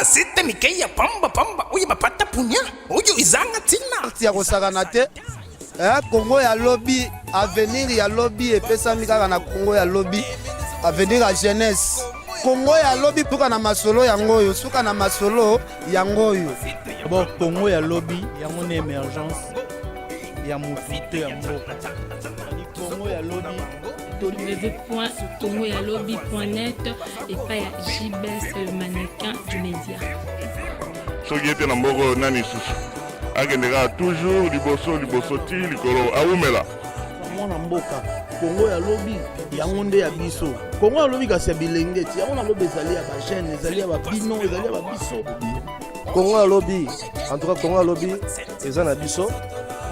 site mikeya pamba pamba oyo bapata punya oyo izanga tina ya kosakana te. Congo ya lobby, avenir ya lobby epesami kaka na Congo ya lobby, avenir ya jeunesse. Congo ya lobby puka na masolo yango oyo, suka na masolo yango oyo. Bon, Congo ya lobby yango na émergence ya mufite ya mboka. Congo ya lobby www.congoyalobi.net et pas ya JBS, le mannequin du média. Soki ete na mboko nani susu akendeka toujours liboso ti likolo aumela mwana mboka. Congo ya lobby yango nde ya biso. Congo ya lobby kasi ya bilenge ti yango na lobby ezali ya ba jeune, ezali ya ba bino, ezali ya ba biso. Congo ya lobby, en tout cas Congo ya lobby eza na biso.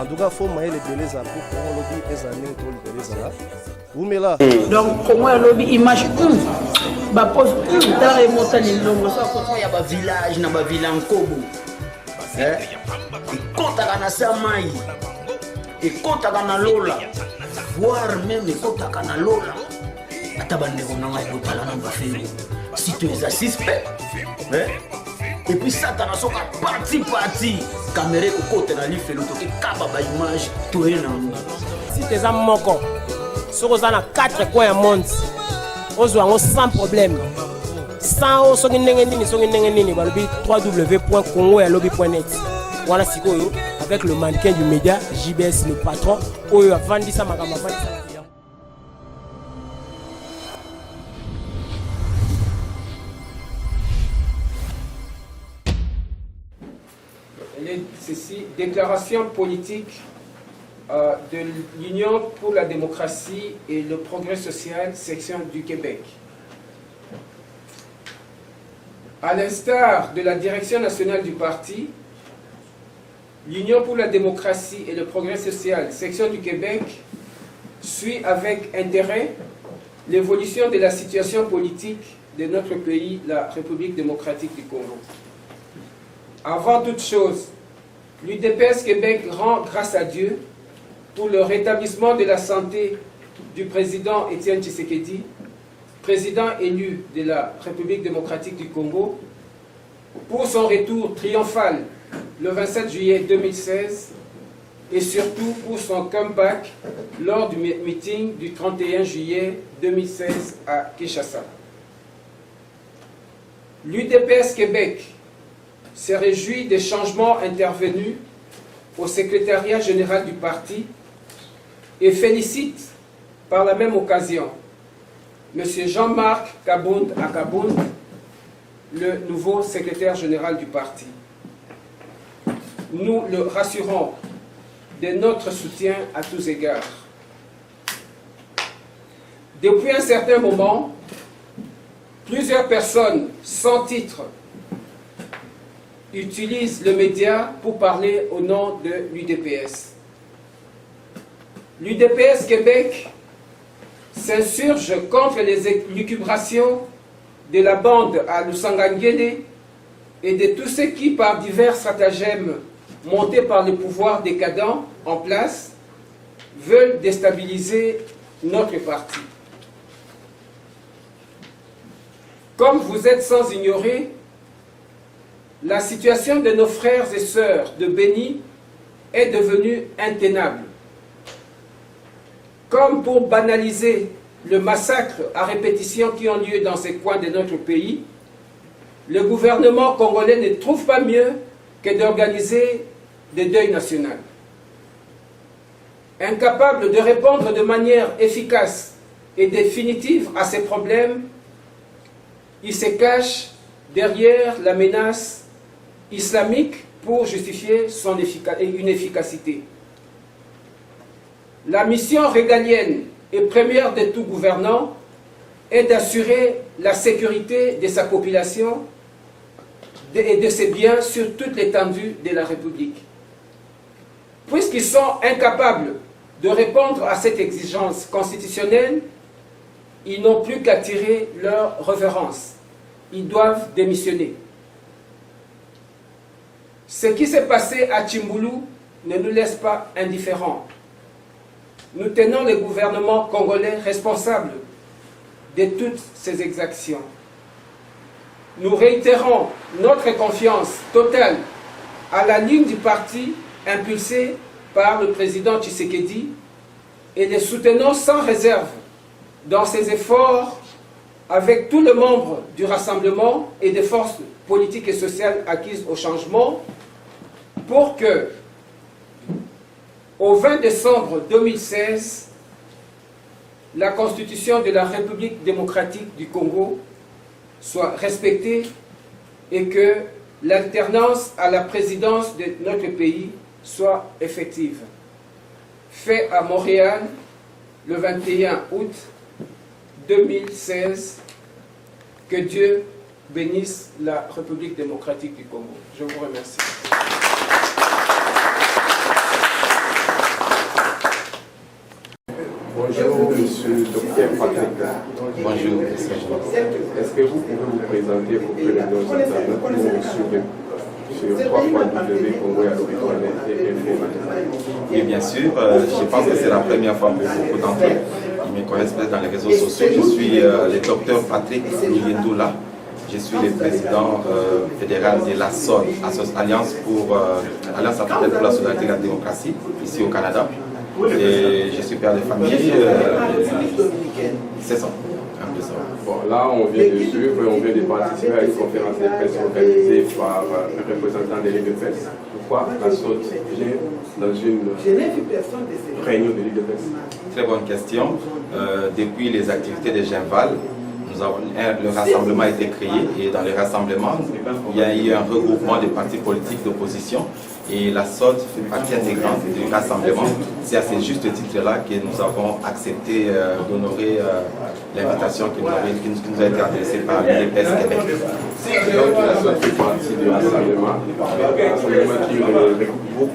En tout cas faut mayele beleza pour Congo ya lobby ezali to beleza là. Umela. Donc Congo ya lobby image ba pose tala remota lilongo sa ko ya ba village na ba villa nkobo. Ikotaka na samai. Ikotaka na lola. Voire même ikotaka na lola. Ata bandeko na ngai botala na ba feli. Si tu es suspect. Et puis ça t'as soka parti caméra ko côté na lifelo to ke kaba ba image to ena. Si tes am moko. Soko za na 4 coins ya monde. Ozwango sans problème. Sans soki ndenge nini balobi www.congoyalobi.net. Voilà sikoyo avec le mannequin du média JBS le patron oyo avandisa makamba avandisa. Ceci, déclaration politique de l'Union pour la démocratie et le progrès social, section du Québec. À l'instar de la direction nationale du parti, l'Union pour la démocratie et le progrès social, section du Québec, suit avec intérêt l'évolution de la situation politique de notre pays, la République démocratique du Congo. Avant toute chose, l'UDPS Québec rend grâce à Dieu pour le rétablissement de la santé du président Étienne Tshisekedi, président élu de la République démocratique du Congo, pour son retour triomphal le 27 juillet 2016 et surtout pour son comeback lors du meeting du 31 juillet 2016 à Kinshasa. L'UDPS Québec se réjouit des changements intervenus au secrétariat général du parti et félicite par la même occasion M. Jean-Marc Kabound Akabound, le nouveau secrétaire général du parti. Nous le rassurons de notre soutien à tous égards. Depuis un certain moment, plusieurs personnes sans titre utilisent le média pour parler au nom de l'UDPS. L'UDPS Québec s'insurge contre les élucubrations de la bande à Lusangangele et de tous ceux qui, par divers stratagèmes montés par le pouvoir décadent en place, veulent déstabiliser notre parti. Comme vous êtes sans ignorer, la situation de nos frères et sœurs de Béni est devenue intenable. Comme pour banaliser le massacre à répétition qui ont lieu dans ces coins de notre pays, le gouvernement congolais ne trouve pas mieux que d'organiser des deuils nationaux. Incapable de répondre de manière efficace et définitive à ces problèmes, il se cache derrière la menace islamique pour justifier son inefficacité. La mission régalienne et première de tout gouvernant est d'assurer la sécurité de sa population et de ses biens sur toute l'étendue de la République. Puisqu'ils sont incapables de répondre à cette exigence constitutionnelle, ils n'ont plus qu'à tirer leur révérence. Ils doivent démissionner. Ce qui s'est passé à Tchimboulou ne nous laisse pas indifférents. Nous tenons le gouvernement congolais responsable de toutes ces exactions. nous réitérons notre confiance totale à la ligne du parti impulsée par le président Tshisekedi et les soutenons sans réserve dans ses efforts avec tous les membres du Rassemblement et des forces politiques et sociales acquises au changement pour que, au 20 décembre 2016, la Constitution de la République démocratique du Congo soit respectée et que l'alternance à la présidence de notre pays soit effective. Fait à Montréal le 21 août 2016. Que Dieu bénisse la République démocratique du Congo. Je vous remercie. Bonjour, monsieur Dr Patrick. Bonjour, est-ce que vous pouvez vous présenter pour que les gens nous suivent sur www.congoyalobi.net? Oui, bien sûr. Je pense que c'est la première fois pour beaucoup d'entre eux. Ils me connaissent peut-être dans les réseaux sociaux. Je suis le docteur Patrick Luyendula. Je suis le président fédéral de la SOD, Alliance africaine pour la solidarité et la démocratie, ici au Canada. Et je suis père de famille. C'est ça. Bon, là, on vient de suivre, on vient de participer à une conférence de presse organisée par un représentant de l'UDPS. Pourquoi la SOD vient dans une réunion de l'UDPS? Très bonne question. Depuis les activités de Genval, le rassemblement a été créé et dans le rassemblement, il y a eu un regroupement de partis politiques d'opposition et la SOD fait partie intégrante du rassemblement. C'est à ce juste titre-là que nous avons accepté d'honorer l'invitation qui nous a été adressée par l'UDPS Québec. Donc la SOD fait partie du rassemblement, qui regroupe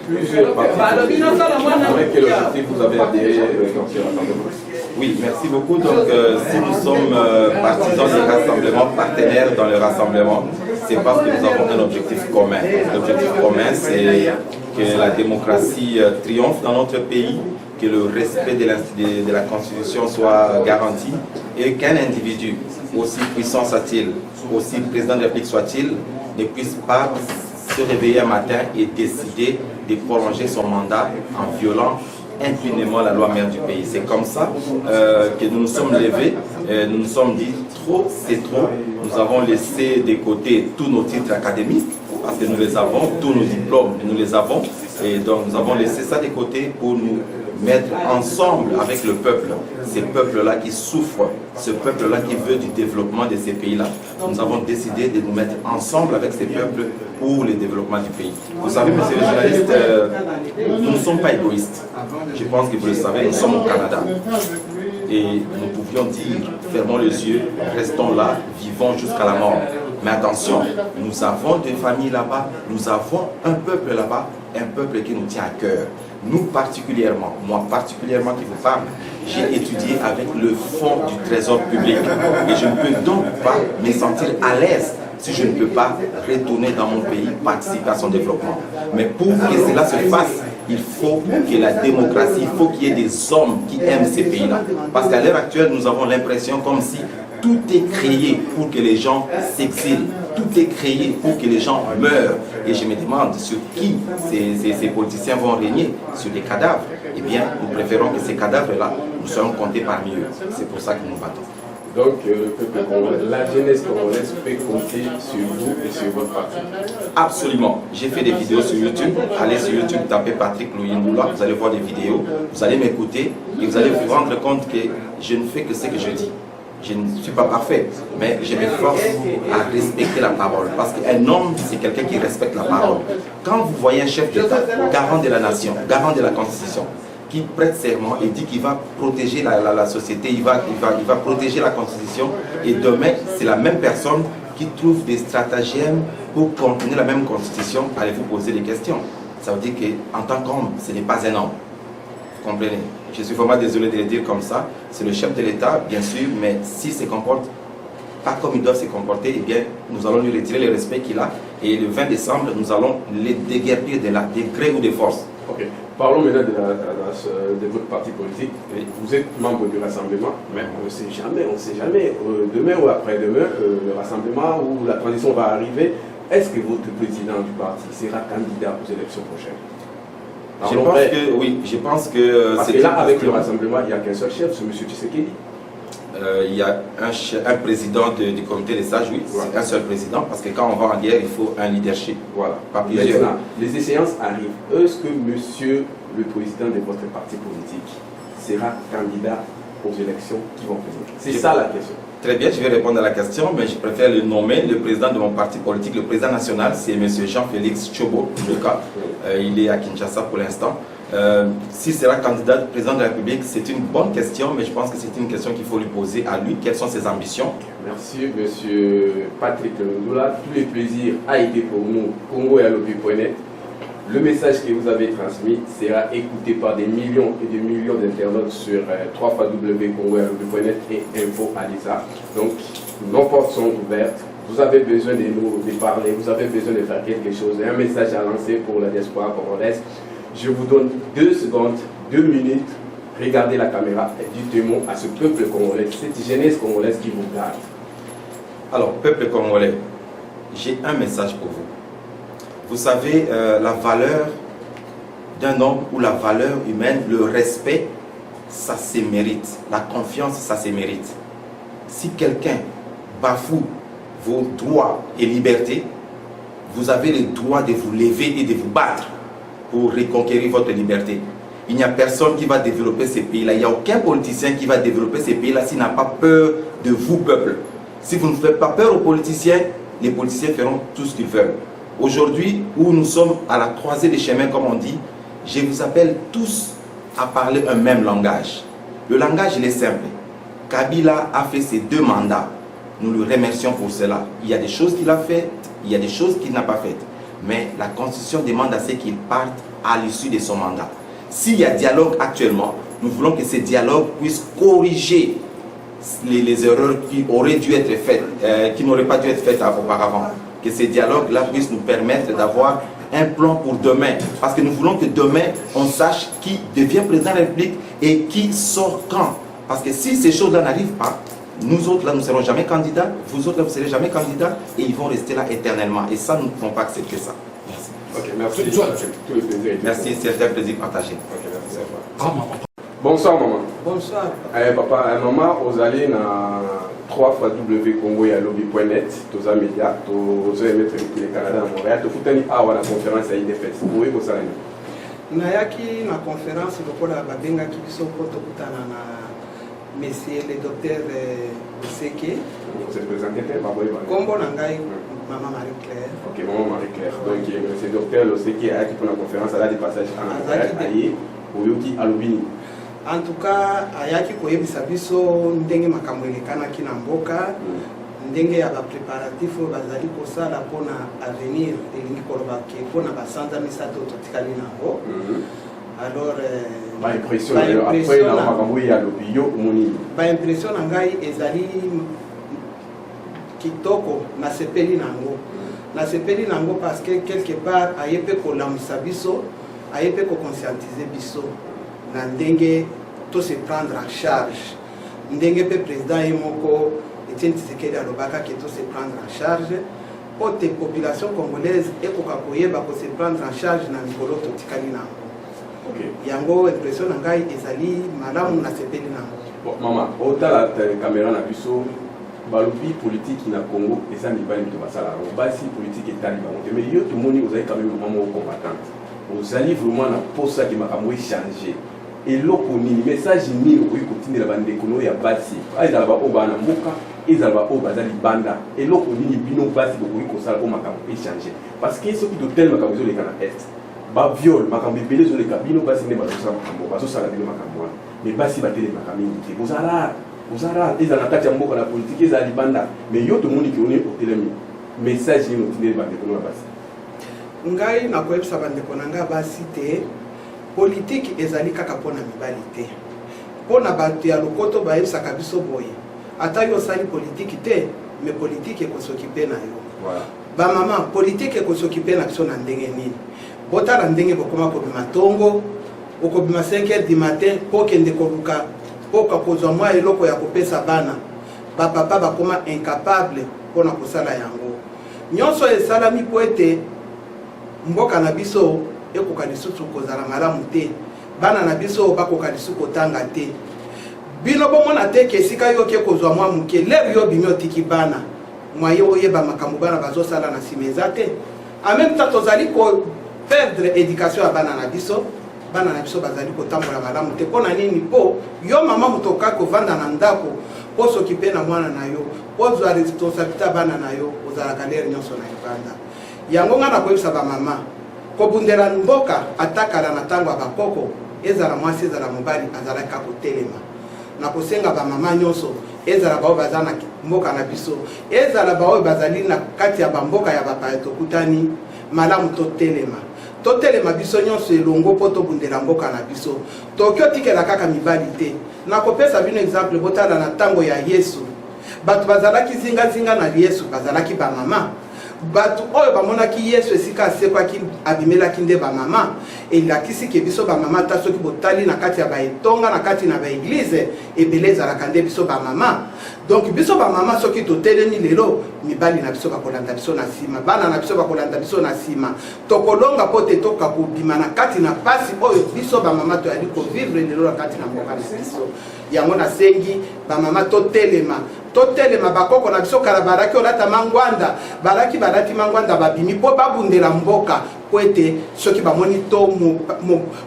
plusieurs partis. Avec quel objectif vous avez adhéré dans ce rassemblement? Oui, merci beaucoup. Donc, si nous sommes partisans du rassemblement, partenaires dans le rassemblement, c'est parce que nous avons un objectif commun. L'objectif commun, c'est que la démocratie triomphe dans notre pays, que le respect de la Constitution soit garanti et qu'un individu, aussi puissant soit-il, aussi président de la République soit-il, ne puisse pas se réveiller un matin et décider de prolonger son mandat en violant impunément la loi mère du pays. C'est comme ça que nous nous sommes levés, nous nous sommes dit trop c'est trop, nous avons laissé de côté tous nos titres académiques, parce que nous les avons, tous nos diplômes, nous les avons, et donc nous avons laissé ça de côté pour nous mettre ensemble avec le peuple, ces peuples-là qui souffrent, ce peuple-là qui veut du développement de ces pays-là. Nous avons décidé de nous mettre ensemble avec ces peuples pour le développement du pays. Vous savez, monsieur le journaliste, nous ne sommes pas égoïstes. Je pense que vous le savez, nous sommes au Canada. Et nous pouvions dire, fermons les yeux, restons là, vivons jusqu'à la mort. Mais attention, nous avons des familles là-bas, nous avons un peuple là-bas, un peuple qui nous tient à cœur. Nous particulièrement, moi particulièrement qui vous parle, j'ai étudié avec le fonds du trésor public et je ne peux donc pas me sentir à l'aise si je ne peux pas retourner dans mon pays, participer à son développement. Mais pour que cela se fasse, il faut que la démocratie, il faut qu'il y ait des hommes qui aiment ces pays-là. Parce qu'à l'heure actuelle, nous avons l'impression comme si tout est créé pour que les gens s'exilent. Tout est créé pour que les gens meurent. Et je me demande sur qui ces politiciens vont régner, sur des cadavres. Eh bien, nous préférons que ces cadavres-là, nous soyons comptés parmi eux. C'est pour ça que nous battons. Donc, le peuple congolais, la jeunesse congolaise peut compter sur vous et sur votre parti? Absolument. J'ai fait des vidéos sur YouTube. Allez sur YouTube, tapez Patrick Luyendula, vous allez voir des vidéos, vous allez m'écouter et vous allez vous rendre compte que je ne fais que ce que je dis. Je ne suis pas parfait, mais je m'efforce à respecter la parole. Parce qu'un homme, c'est quelqu'un qui respecte la parole. Quand vous voyez un chef d'État, garant de la nation, garant de la Constitution, qui prête serment et dit qu'il va protéger la société, il va protéger la Constitution, et demain, c'est la même personne qui trouve des stratagèmes pour contenir la même Constitution, allez-vous poser des questions. Ça veut dire qu'en tant qu'homme, ce n'est pas un homme. Vous comprenez? Je suis vraiment désolé de le dire comme ça. C'est le chef de l'État, bien sûr, mais s'il se comporte pas comme il doit se comporter, eh bien, nous allons lui retirer le respect qu'il a. Et le 20 décembre, nous allons les déguerpir de gré ou de force. Ok. Parlons maintenant de votre parti politique. Vous êtes membre du Rassemblement, mais on ne sait jamais, demain ou après-demain, le Rassemblement ou la transition va arriver. Est-ce que votre président du parti sera candidat aux élections prochaines? Je pense que parce que là, avec le Rassemblement, il n'y a qu'un seul chef, c'est M. Tshisekedi. Il y a un président du comité des sages, oui, c'est un seul président, parce que quand on va en guerre, il faut un leadership. Voilà. Pas plusieurs. Maintenant, les échéances arrivent. Est-ce que monsieur le président de votre parti politique sera candidat aux élections qui vont venir? C'est ça la question. Très bien, je vais répondre à la question, mais je préfère le nommer. Le président de mon parti politique, le président national, c'est M. Jean-Félix Tchobo, il est à Kinshasa pour l'instant. S'il sera candidat président de la République, c'est une bonne question, mais je pense que c'est une question qu'il faut lui poser à lui. Quelles sont ses ambitions? Merci, M. Patrick Ndoula. Tout le plaisir a été pour nous, Congo-Yalobi.net. Le message que vous avez transmis sera écouté par des millions et des millions d'internautes sur www.congoyalobi.net et Info Alisa. Donc, nos portes sont ouvertes. Vous avez besoin de nous de parler, vous avez besoin de faire quelque chose, un message à lancer pour la diaspora congolaise. Je vous donne 2 secondes, 2 minutes. Regardez la caméra et dites mot à ce peuple congolais, cette jeunesse congolaise qui vous garde. Alors, peuple congolais, j'ai un message pour vous. Vous savez, la valeur d'un homme ou la valeur humaine, le respect, ça se mérite. La confiance, ça se mérite. Si quelqu'un bafoue vos droits et libertés, vous avez le droit de vous lever et de vous battre pour reconquérir votre liberté. Il n'y a personne qui va développer ces pays-là. Il n'y a aucun politicien qui va développer ces pays-là s'il n'a pas peur de vous, peuple. Si vous ne faites pas peur aux politiciens, les politiciens feront tout ce qu'ils veulent. Aujourd'hui, où nous sommes à la croisée des chemins, comme on dit, je vous appelle tous à parler un même langage. Le langage, il est simple. Kabila a fait ses 2 mandats. Nous le remercions pour cela. Il y a des choses qu'il a faites, il y a des choses qu'il n'a pas faites. Mais la Constitution demande à ce qu'il parte à l'issue de son mandat. S'il y a dialogue actuellement, nous voulons que ce dialogue puisse corriger les erreurs qui auraient dû être faites, qui n'auraient pas dû être faites auparavant. Que ces dialogues-là puissent nous permettre d'avoir un plan pour demain. Parce que nous voulons que demain, on sache qui devient président de la République et qui sort quand. Parce que si ces choses-là n'arrivent pas, nous autres, là, nous ne serons jamais candidats, vous autres, là, vous ne serez jamais candidats, et ils vont rester là éternellement. Et ça, nous ne pouvons pas accepter ça. Merci. Ok, merci. Merci, c'est un plaisir partagé. Okay, merci. Bonsoir, maman. Bonsoir. Papa, maman, vous allez dans www.congoyalobi.net, tous les médias, tous les maîtres du Canada à Montréal, tout le monde a la conférence à IDFS. Vous voyez ça? Nayaki na conférence lokola babengaki biso po tokutana na monsieur le docteur Seke. Vous êtes présenté par Kombo na ngai Maman Marie-Claire. Ok, Maman Marie-Claire. Donc monsieur le docteur Seke a été pour la conférence à la dépassage à Montréal, aïe, Oyoki Alobini. En tout cas, ayaki koyebisa biso ndenge makambo elekanaki na mboka, ndenge ya bapréparatif oyo bazali kosala mpona avenir elingi koloba ke mpona basanza misato totikali nango. Alors baimpression na ngai ezali kitoko nasepeli nango. Nasepeli nango parce que quelque part aye mpe kolamusa biso, aye mpe kokonscientize biso na ndenge to se prendre en charge. Ndenge pe président ye moko Etienne Tshisekedi alobaka ke to se prendre en charge. Pote population congolaise ekoka koyeba ko se prendre en charge na mikolo totikali nango. Yango impression na ngai ezali malamu na sepeli nango. Bon, maman, otala caméra na biso balobi politique na Congo eza mibali to basala. Basi politique etali bango. Mais yo tout moni ozali quand même maman combattante. Ozali vraiment na posa ki makambo changer. Et loko ni message ni oyi continuer la bande kono ya basi. Aizala ba obana mboka, ezala ba obazali banda. Et loko ni bino basi oyi ko sala ko makambo changer. Parce que ce qui do tel makambo zo le kana est. Ba viol makambo belé zo le kabino basi ne ba zo sala makambo, ba zo sala bino makambo. Mais basi ba tele makambo ni bozala ezala kati ya mboka la politique ezala libanda. Mais yo to moni ki oni otelemi. Message ni continuer bande kono ya basi. Ngai na koyebisa bandeko na ngai basi te politique ezali kaka mpona mibali te mpona bato ya lokoto bayebisaka biso boye ata yo osali politiki te me politiki ekosokipe na yo bamama politiki ekosokipe na biso na ndenge nini botala ndenge bokoma kobima ntongo okobima 5h du matin mpo kende koluka mpo kozwa mwa eloko ya kopesa bana bapapa bakoma incapable mpona kosala yango nyonso esalami mpo ete mboka na biso ekoka lisusu kozala malamu te bana na biso bakoka lisusu kotanga te bino bomona te ke esika yo oke kozwa mwa moke lere yo bimi otiki bana mwaye oyeba makambo bana bazosala na nsima eza te en même temps tozali koperdre éducation ya bana na biso bazali kotambola malamu te mpo na nini mpo yo mama moto okoki kovanda na ndako mpo soki mpe na mwana na yo ozwa responsabilité ya bana na yo ozalaka lere nyonso na libanda yango nga na koyebisa bamama kobundela mboka atakala na ntango ya bakoko ezala mwasi ezala mobali azalaki kotelema na kosenga bamama nyonso ezala bao baza na mboka na biso ezala bao bazali na kati ya bamboka ya bapaya tokutani malamu totelema biso nyonso elongo mpo tobundela mboka na biso toki otikela kaka mibali te nakopesa bino exemple botala na ntango ya yesu bato bazalaki zingazinga na yesu bazalaki bamama bato oyo bamonaki yesu esika asekwaki abimelaki nde bamama elakisi ke biso bamama ta soki botali na kati ya baetonga na kati na baeglize ebele ezalaka nde biso bamama donc biso bamama soki totelemi lelo mibali na biso bakolanda biso na nsima bana na biso bakolanda biso na nsima tokolonga mpo te toka kobima na kati na pasi oyo biso bamama toyali kovivre lelo na kati na mboka na biso yango nasengi bamama totelema bakoko na biso kala balaki olata mangwanda balati mangwanda babimi mpo babundela mboka po ete soki bamoni to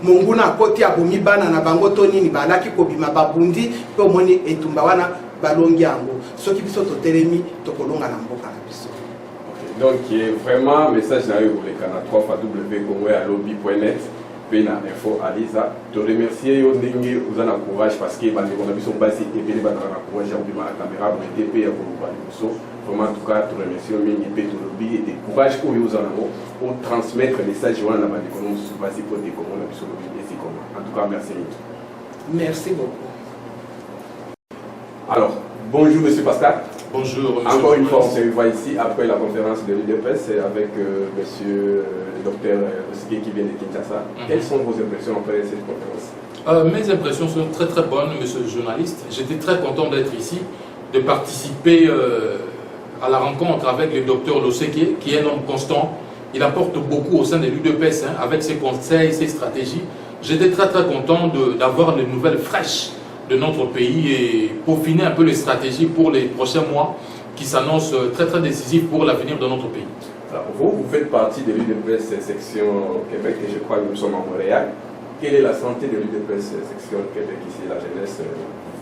monguna akoti abomi bana na bango to nini balaki kobima babundi mpe omoni etumba wana balongi yango soki biso totelemi tokolonga na mboka na biso. Donc vraiment message na yo kolekana 3www.congoyalobi.net pe na info Aliza te remercier yo ndenge oza na courage parce que bandeko na biso basi ebele bazala na courage ya kobima na caméra boete pe ya koloba liboso vraiment en tout cas te remercier mingi pe tolobi ete courage oyo oza nango otransmettre message wana na bandeko na mosusu basi po tekomona biso lobi esi koma en tout cas merci. Merci beaucoup. Alors, bonjour Monsieur Pascal. Bonjour. Encore une fois, on se revoit ici après la conférence de l'UDPS avec Monsieur le docteur Osike qui vient de Kinshasa. Quelles sont vos impressions après cette conférence? Mes impressions sont très très bonnes, Monsieur le journaliste. J'étais très content d'être ici, de participer à la rencontre avec le docteur Loseke, qui est un homme constant. Il apporte beaucoup au sein de l'UDPS avec ses conseils, ses stratégies. J'étais très très content d'avoir des nouvelles fraîches de notre pays et peaufiner un peu les stratégies pour les prochains mois qui s'annoncent très très décisifs pour l'avenir de notre pays. Alors vous faites partie de l'UDPS section Québec et je crois que nous sommes à Montréal. Quelle est la santé de l'UDPS section Québec ici, la jeunesse?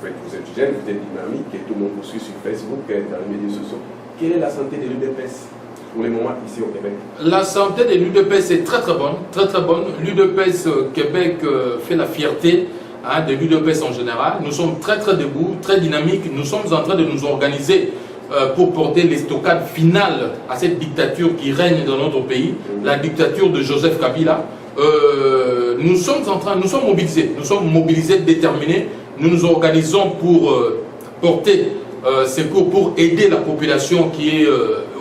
Vous êtes jeune, vous êtes dynamique et tout le monde vous suit sur Facebook et dans les médias sociaux. Quelle est la santé de l'UDPS pour le moment ici au Québec? La santé de l'UDPS est très très bonne, très très bonne. L'UDPS Québec fait la fierté de l'UDPS en général. Nous sommes très très debout, très dynamiques. Nous sommes en train de nous organiser pour porter l'estocade finale à cette dictature qui règne dans notre pays, la dictature de Joseph Kabila. Nous sommes mobilisés, déterminés. Nous nous organisons pour porter secours, pour aider la population qui est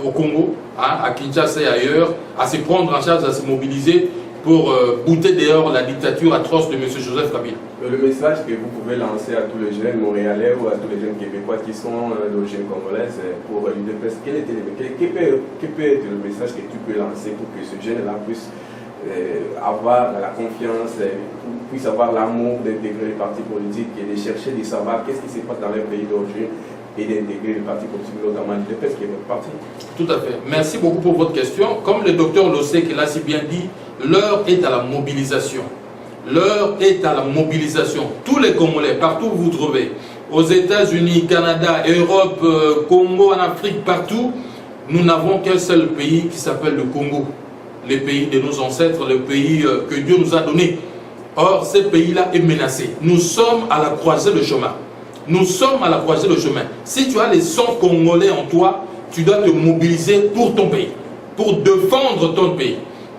au Congo, à Kinshasa et ailleurs, à se prendre en charge, à se mobiliser pour bouter dehors la dictature atroce de M. Joseph Kabila. Le message que vous pouvez lancer à tous les jeunes montréalais ou à tous les jeunes québécois qui sont d'origine congolaise pour l'UDPS, quel peut être le message que tu peux lancer pour que ce jeune-là puisse avoir la confiance, puisse avoir l'amour d'intégrer les partis politiques et de chercher de savoir qu'est-ce qui se passe dans leur pays d'origine et d'intégrer les partis politiques, notamment l'UDPS qui est votre parti? Tout à fait. Merci beaucoup pour votre question. Comme le docteur Loseke l'a si bien dit, l'heure est à la mobilisation. L'heure est à la mobilisation. Tous les Congolais, partout où vous vous trouvez, aux États-Unis, Canada, Europe, Congo, en Afrique, partout, nous n'avons qu'un seul pays qui s'appelle le Congo. Le pays de nos ancêtres, le pays que Dieu nous a donné. Or, ce pays-là est menacé. Nous sommes à la croisée de chemin. Nous sommes à la croisée de chemin. Si tu as les sons congolais en toi, tu dois te mobiliser pour ton pays, pour défendre ton pays.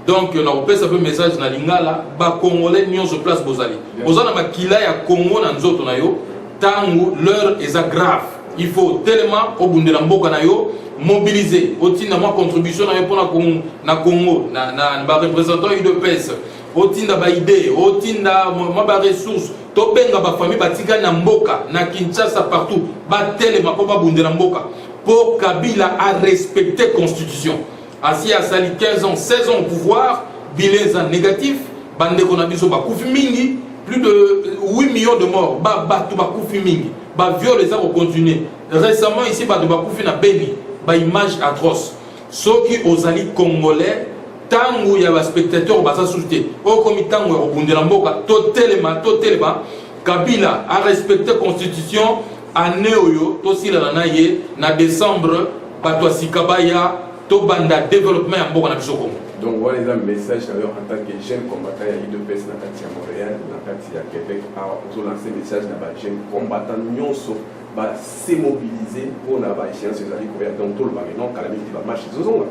Donc, on a fait un message dans l'Ingala, les Congolais n'y ont se place Bozali. Bozali na makila ya Congo na nzoto na yo, tangu l'heure est grave. il faut tellement au bunde la mboka na yo mobiliser otinda ma contribution na yo pour na Congo na ba représentant UDPS otinda ba idée otinda ma ba ressources to benga ba famille batika na mboka na Kinshasa partout ba tellement pour ba bunde la mboka pour Kabila a respecté constitution asi a sali 15 ans 16 ans au pouvoir bilan négatif bande ko na biso ba kufi mingi plus de 8 millions de morts ba to ba kufi mingi ba viol les a continuer récemment ici ba to ba kufi na Beni ba image atroce ceux qui aux alliés congolais tango ya ba spectateur ba sa souté au komi tango ya bundela mboka totalement Kabila a respecté constitution année oyo to sila na ye na décembre ba to sikabaya to banda développement ya mboka na biso Congo. Donc voilà un message en tant que jeune combattant à l'UDPS na kati ya Montréal na kati ya Québec a lancé message na ba jeune combattant nyonso ba se mobiliser pour na ba échéance ezali ko ya donc tout le bagage non kala mingi ba marche zozonga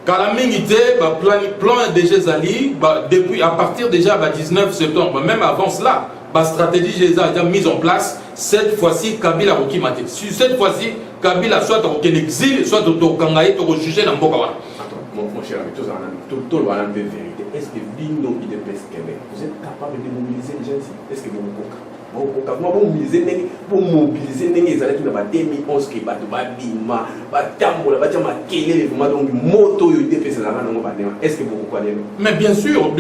kala mingi te ba plan déjà zali ba depuis à partir déjà ba 19 septembre même avant cela ba stratégie déjà mise en place cette fois-ci Kabila okimate sur cette fois-ci Kabila soit au exil soit au kangaye to juger na mboka wana. Mon cher ami, tout le monde a une vérité. Est-ce que Bino UDPS Québec, vous êtes capable de mobiliser les gens ici? Est-ce que vous mobiliser les années qui n'ont pas 2011 qui battent Bima, Batambola, Batama, Kélé, donc moto UDPS, est-ce que vous croyez? Mais bien sûr,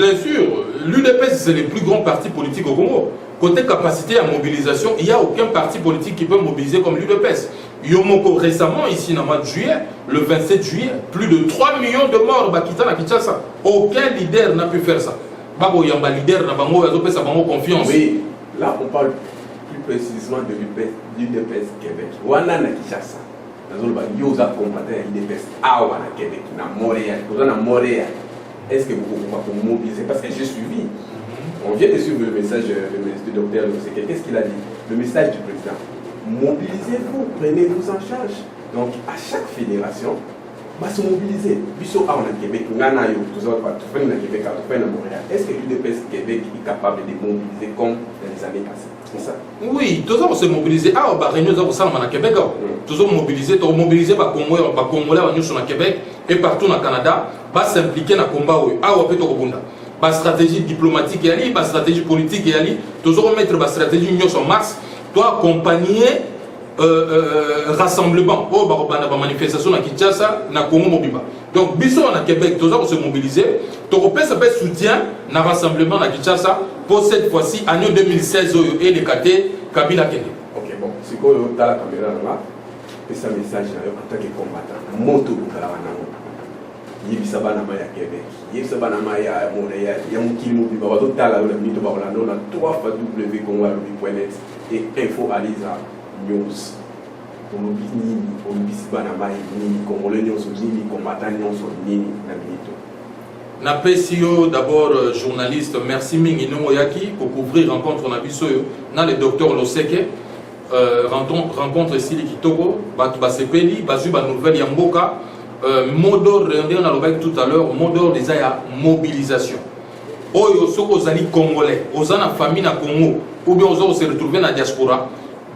l'UDPS c'est le plus grand parti politique au Congo. Côté capacité à mobilisation, il n'y a aucun parti politique qui peut mobiliser comme l'UDPS. Yomoko récemment, ici dans le mois de juillet, le 27 juillet, plus de 3 millions de morts à Kinshasa. Aucun leader n'a pu faire ça. Babo Yamba leader n'a pas confiance. Oui, là on parle plus précisément de l'UDPS Québec. Wana na Kinshasa. Nous avons combattu l'UDPS Awa na Québec, na Montréal. Est-ce que vous pouvez mobiliser? Parce que j'ai suivi. On vient de suivre le message du docteur Losseke. Qu'est-ce qu'il a dit? Le message du président. Mobilisez-vous, prenez-vous en charge. Donc, à chaque fédération, va se mobiliser. Biso a en Québec, Ngana yo, tout ça, tout fait dans Québec, tout fait dans Montréal. Est-ce que l'UDPS Québec est capable de mobiliser comme dans les années passées? C'est ça? Oui, tout ça, on se mobiliser. Ah, bah, réunion, ça, on va Québec. Tout ça, mobiliser, bah, Congolais, nous sommes au Québec et partout au Canada, va s'impliquer dans le combat. Ah, on peut tout rebondir. Ba stratégie diplomatique et ali, ba stratégie politique et ali, toujours mettre ba stratégie union sur Mars, doit accompagner rassemblement. Oh, ba manifestation na Kinshasa, na Congo Mobimba. Donc, biso na Québec, toujours se mobiliser, Toropé ça fait soutien na rassemblement na Kinshasa pour cette fois-ci année 2016 et les KT Kabila Kende. Ok, bon, c'est quoi dans la caméra là? Et ça message en tant que combattant, moto kalawana. Yebisa bana maya Québec, yebisa bana maya Montréal, yamukili Mobimba, bazotala na mito ba Orlando na 3w.congoalobi.net et info Aliza News. Olobi nini, olobisi bana maya nini, Congolais nyonso nini, combattant nyonso nini na mito. Na PCO d'abord journaliste, merci mingi no yaki pour couvrir rencontre na biso na le docteur Losseke. Rencontre ici les Kitoko, batu basepeli, bazu ba nouvelle ya mboka. Mot d'ordre, on a dit tout à l'heure, mot d'ordre des mobilisation. Oyo soko zali congolais, ozana famille na Congo, ou bien ozo se retrouver na diaspora,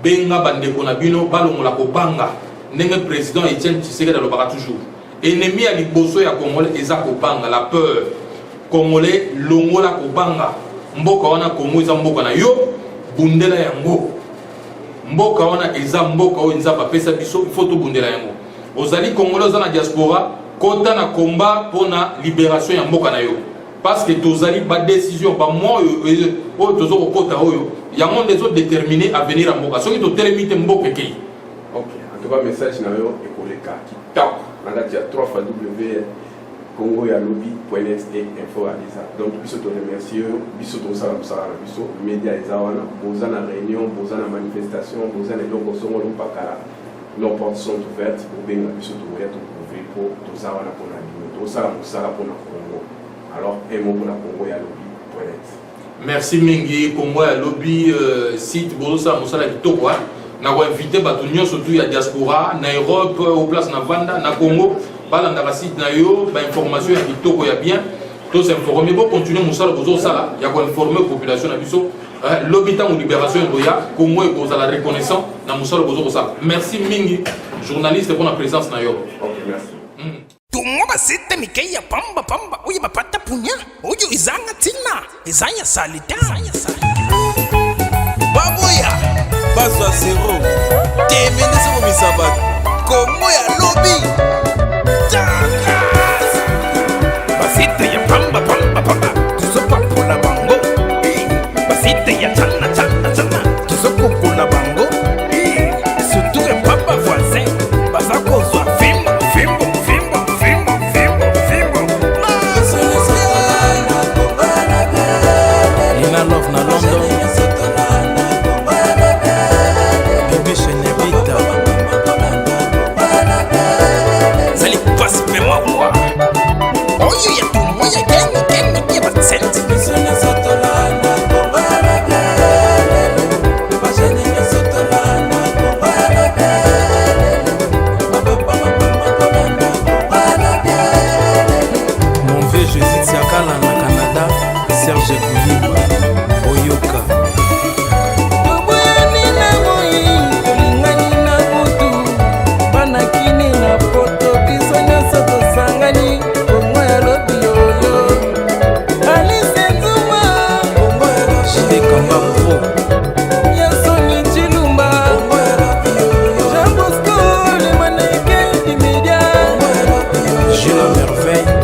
benga bande konabino balongola ko banga. Ndenge président Etienne Tshisekedi le bara toujours. Ennemi à liboso ya congolais eza ko banga, la peur. Congolais longola ko banga. Mboka wana Congo eza mboka na yo, bundela yango. Mboka wana eza mboka o nzapa pesa biso, il faut to bundela yango. Ozali Congolais dans la diaspora, kota na combat pour la libération ya mboka na yo. Parce que tozali ba décision ba moi tozo ko kota oyo, ya monde des autres déterminés à venir à mboka. Soki to telemite mboka kei. OK, en tout cas message na yo ekoleka ki top. Na date ya 3w.congoalobi.net et info Aliza. Donc biso to remercier biso to sala musala biso média ezawana, boza na réunion, boza na manifestation, boza na donc songo mpakala. Nos portes sont ouvertes pour bien la puissance de couvrir pour tout ça pour la tout ça pour la Congo. Alors un mot pour la Congo et Alobi.net. Merci mingi Congo et Alobi site Bolosa Moussala Kitoko. Nous avons invité Batunio surtout à diaspora, na Europe, au place na Vanda, na Congo, balanda site na yo, ba information ya Kitoko ya bien. tous informer pour continuer mon salaire pour ça il y a quoi informer population na biso l'hôpital ou libération Ndoya Congo et la reconnaissance na mon salaire pour ça merci mingi journaliste pour la présence na yo. OK, merci. Tungo basite mikeya pamba pamba uye bapata punya uyu izanga tina izanya salita baboya bazwa zero temenese komisabat Congo ya lobi basite ya pamba pamba pamba tuzopakola bango basite ya chana chana chana tuzokukola bango surtout ya papa voisin bazakozwa fimbo fimbo fimbo fimbo fimbo fimbo Lina Love na London Bibi Shenebita zali pasi pe mawa oyo ya tumo ya kengi ya batsenti Mon vieux Jésus Siakala na Canada Serge Koulimba Oyoka toboyani na moi tolingani na butu banakini na poto biso nyonso tosangani Congo ya lobi yoyo Alice Nzuma Shidekamba Pro Yasoni Chilumba Jean Bosco le mannequin du média Gilles Merveille